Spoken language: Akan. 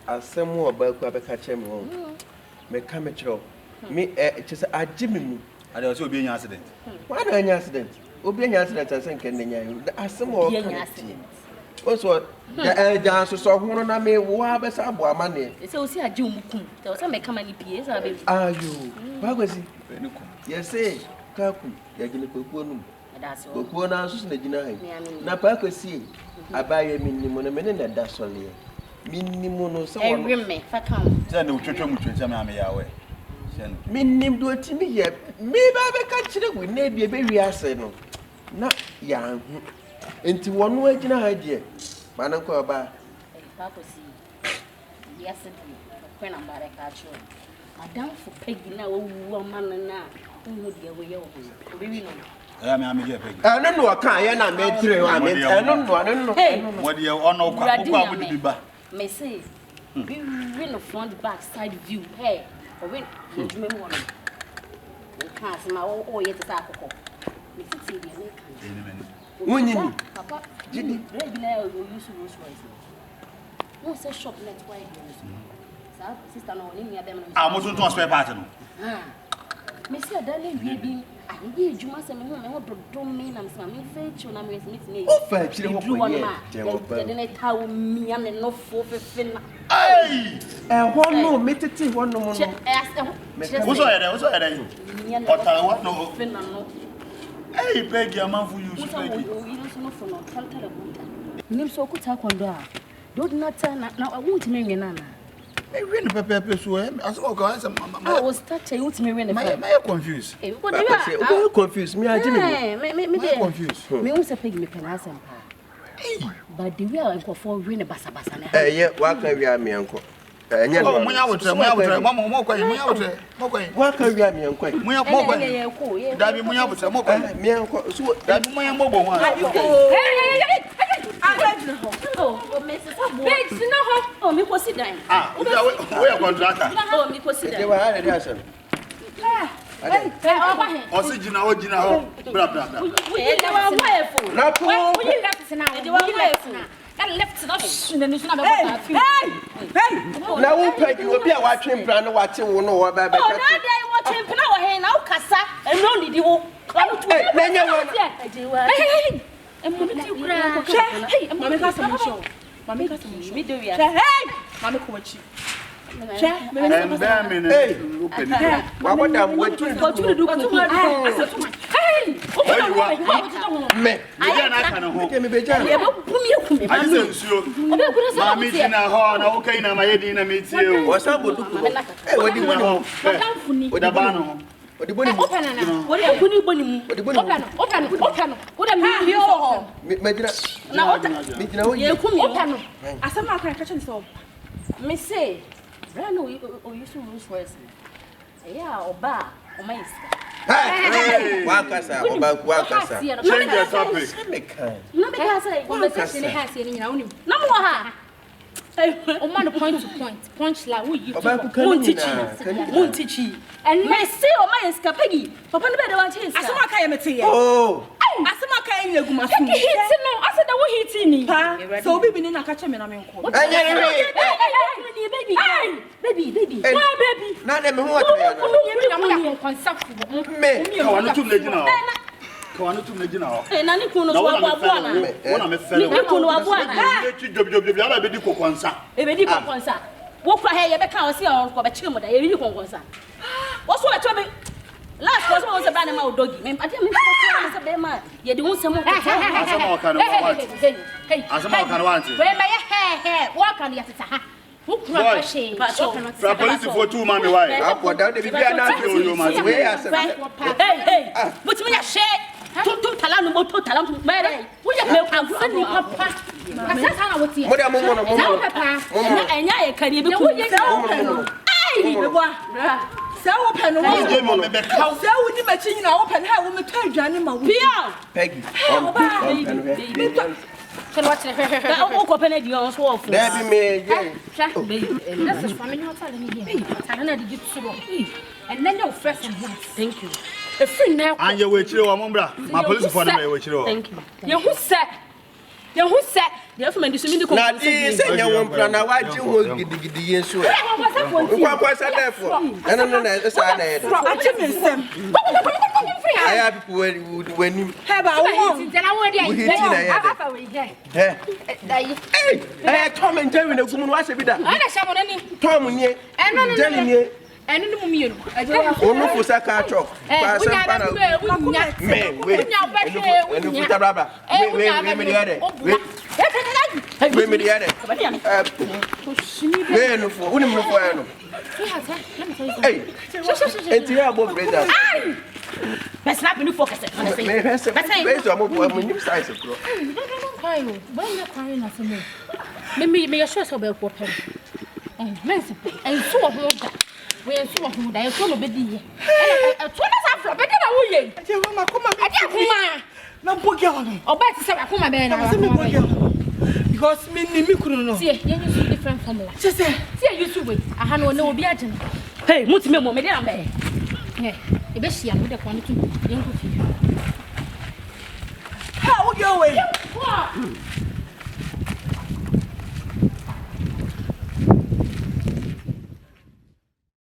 Asem Obaaku abeka chem won. Me ka me kiro. Me just agime mu. Ade o se obi enya accident. Why do enya accident? Obi enya accident asen ken nya yo. Asem o ka accident. Also, ja so hono na me wo abesa abo amane. E se o si age umukum. Te o se me ka mani pie se abe. Ayo. Bagwasi. Yes say kaku ya gine kokuo num. Kokuo na so na gina hai. Na pa kwasi abaye minimo na me ne da sole. Minimo no so won. Me fa kan. Se na utwetwe mutwe se me ame yawe. Minim do timi ye. Me ba be ka kire we na bia be wi ase no. Na ya hu. Enti wono agina ha de. Ma na ko ba. Pa ko si. Yes di. Ko na bare ka cho. Adam for pegi na wo wu man na. Nhu de we ye wo. Obi wi no. Me ame je pegi. No no ka ye na me tire wa me. No. What do you ono kwa kwa budi biba. Me say. We no front back side view. Hey. When you remember one, you can't see my old yet. Me sit here, Winnie, Papa, Jimmy, regular you use Rolls Royce. No, say shop next why you sister, no, in your them. I must not spare part. Monsieur Darling, baby, I need you must have don't mean I'm some fetch when I'm meeting. oh, fetch you one man. Then I tell me I'm no for fin. Hey! One no, meet it, one no more. What's all that? What I want no fin. Hey, beg your man for you. You don't know for no tell. Name so good talk on that. Don't not turn now. I won't marry Nana. I win the paper so as I was touching you to me when I confused. You confused me. I didn't confused. Me also pay me penasem. But the real uncle for win a bassa. Yeah, what can we have me uncle? What can we have me uncle? Daddy, we have some more. Me uncle, so that my mobile one. Oh, me was sitting. We are contractor. Oh, me was sitting. They were had a lesson. Original, blah blah. We are wonderful. Not now. You are left now who paid you will be a watching plan watching one or baby. Oh, now they watching now, now, Cassa, and no need you. And Mamma has some show. Mamma has some me do ya. Hey, Mamma coach. And damn it. What I'm waiting for to do. Hey, me. I can't give me better. I didn't sure. Mammy in a horn, okay, now my head in a meet you. What's up with what do you want? With a banner. What do you want? What do you want? What do you want? Now, you come as a man can catch himself. Me say, Brano, or you should lose first. Yeah, or bar, or my Hey, Wakasa, Wakasa. Change your topic. No, because I conversation has any no more. Oh, man, point to point, punch like you won't teach you. And my say, oh, my escapade. Papa, better watch his. I saw my calamity. Oh, I saw my calamity. I said, I will hit me. So we've been in a catch him and I'm in court. Baby. Why, baby? Not them who are I want to let you know. Kwana tu mejina ho. Nani kuno so abuabua na. Wona me fele. Ni kuno abuabua na. Job ala be di Konkonsa. E be di Konkonsa. Wo kwa he ye be ka o se o ko be chire mo da ye di Konkonsa. Wo so be to be last was mo se ba na ma odogi. Me ade me ko se be ma ye di won se mo ko. Asama o kan want. Hey. Asama o kan want. We be he. Wo kan ye teta ha. Who crack she? From police for 2 mommy why? Up down the bibia na you man. We are hey. But me ya share. Tu talent mo to talent mere. Wo ya me kan ni papa. Asasa na wotie. Mo da mo. Na enya ye kari be ku. Ai, be boa. Say wo pen wo. Je mo me be kaw. Say wo di machi nyina wo pen ha wo me ka adwane ma wo. Pia. Peggy. Can watch it. That open it, you're so awful. That be me, That's the family hotel in here. I don't know to get so. And then you're fresh and yes. Thank you. A free now. And you're with you, Mombra. My police for them, Thank you. You who said? You who said the information is me. Now, this is your one plan. I watch you will get the yen so. What was I there for? I don't know. That's how I have when you have a woman. Then I want Tom and Jerry. No woman was a bit. Tom and Jerry. And no me. I don't know for Saka Chop. Pass Let's not be focused on the same. Maybe me a short of a weapon. And so that. We are so who they follow Beddy. A 2 after better than we. No book on. Or better say, I come my bed. Because me couldn't know. See, you use different formula. Just say, you to wait. I had no be at him. Hey, Mutimemo, Madame Bay. Yeah, the best young with a quantity. How would you wait?